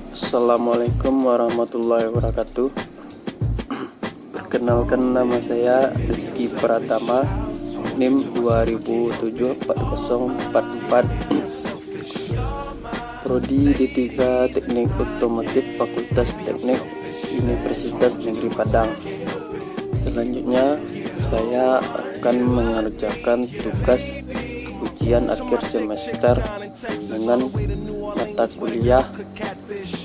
Assalamualaikum warahmatullahi wabarakatuh. Perkenalkan, nama saya Rizky Pratama, NIM 20074044, Prodi D3 Teknik Otomotif Fakultas Teknik Universitas Negeri Padang. Selanjutnya saya akan mengerjakan tugas ujian akhir semester dengan mata kuliah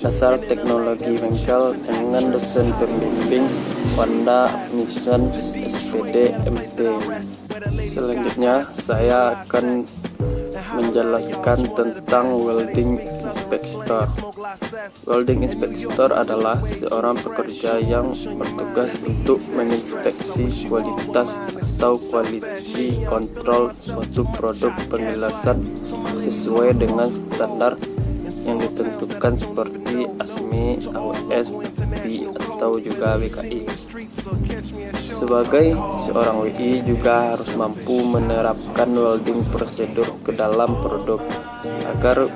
Dasar Teknologi Bengkel dengan dosen pembimbing Wanda Mission SPD MT. Selanjutnya saya akan menjelaskan tentang welding inspector. Welding inspector adalah seorang pekerja yang bertugas untuk menginspeksi kualitas atau quality control suatu produk pengelasan sesuai dengan standar yang ditentukan seperti ASME, AWS, BI, atau juga WKI. Sebagai seorang WI juga harus mampu menerapkan welding prosedur ke dalam produk agar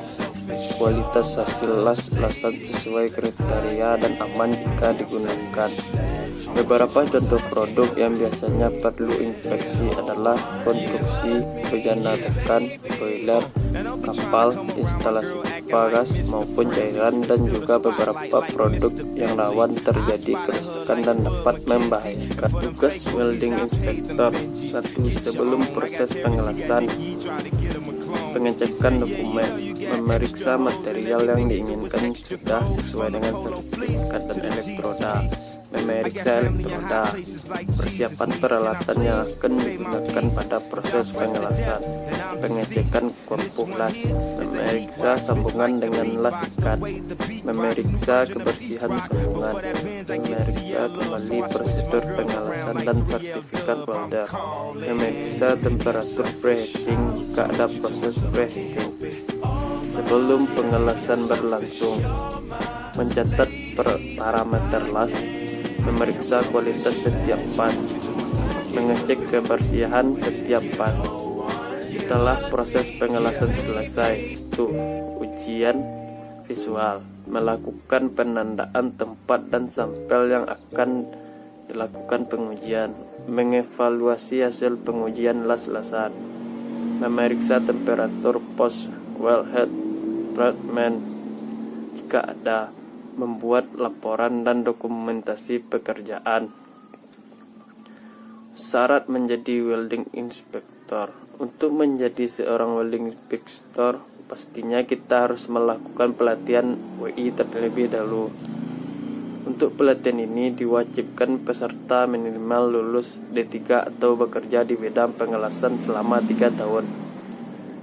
kualitas hasil las-lasan sesuai kriteria dan aman jika digunakan. Beberapa contoh produk yang biasanya perlu inspeksi adalah konstruksi bejana tekan, boiler, kapal, instalasi pipa gas maupun cairan, dan juga beberapa produk yang rawan terjadi kerusakan dan dapat membahayakan. Tugas welding inspector: 1. Sebelum proses pengelasan, pengecekan dokumen, memeriksa material yang diinginkan sudah sesuai dengan sertifikat dan elektroda, memeriksa elektroda, persiapan peralatan yang akan digunakan pada proses pengelasan, pengecekan korpus las, memeriksa sambungan dengan las ikat, memeriksa kebersihan sambungan, memeriksa kembali prosedur pengelasan dan sertifikat welder, memeriksa temperatur preheating jika ada proses preheating. Sebelum pengelasan berlangsung, mencatat parameter las, memeriksa kualitas setiap pas, mengecek kebersihan setiap pas. Setelah proses pengelasan selesai, itu ujian visual, melakukan penandaan tempat dan sampel yang akan dilakukan pengujian, mengevaluasi hasil pengujian las-lasan, memeriksa temperatur post wellhead treatment jika ada, membuat laporan dan dokumentasi pekerjaan. Syarat menjadi welding inspector: untuk menjadi seorang welding inspector, pastinya kita harus melakukan pelatihan WI terlebih dahulu. Untuk pelatihan ini diwajibkan peserta minimal lulus D3 atau bekerja di bidang pengelasan selama 3 tahun.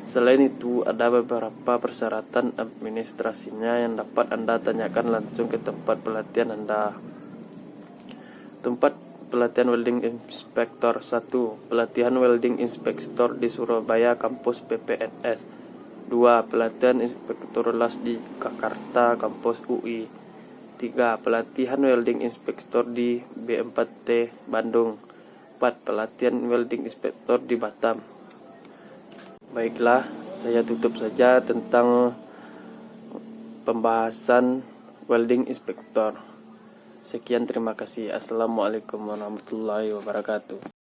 Selain itu, ada beberapa persyaratan administrasinya yang dapat Anda tanyakan langsung ke tempat pelatihan Anda. Tempat pelatihan welding inspector: 1. Pelatihan welding inspector di Surabaya, kampus PPNS. 2. Pelatihan inspektur las di Jakarta, kampus UI. 3. Pelatihan welding inspector di B4T Bandung. 4. Pelatihan welding inspector di Batam. Baiklah, saya tutup saja tentang pembahasan welding inspector. Sekian, terima kasih. Assalamualaikum warahmatullahi wabarakatuh.